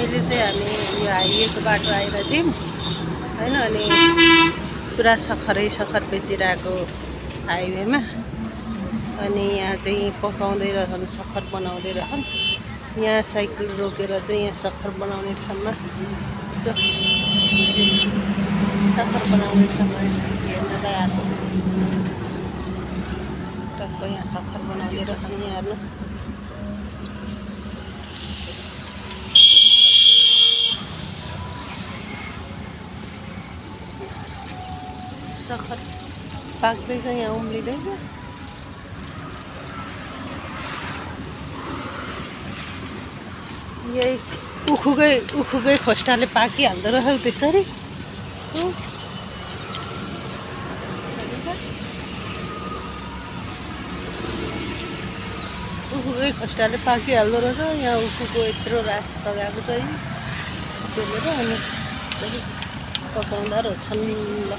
अहिले चाहिँ हामी यो हाइवेको बाटो आइरहेको थियौँ हैन। अनि पुरा सखरै सखर बेचिरहेको हाइवेमा। अनि यहाँ चाहिँ पकाउँदै रहन्, सखर बनाउँदै रहन्। यहाँ साइकल रोकेर चाहिँ यहाँ सखर बनाउने ठाउँमा सखर बनाउने ठाउँमा हेर्नलाई आएको। टक्क यहाँ सखर बनाउँदै रहन्। यहाँ हेर्नु सखर पाक्दैछ, यहाँ उम्लिँदैछ। यही उखुकै खोस्टाले पाकिहाल्दो रहेछ त्यसरी। उखुकै खोस्टाले पाकिहाल्दो रहेछ। यहाँ उखुको यत्रो रास लगाएको छ यी त्यसले र अनि पकाउँदा रहेछन्। ल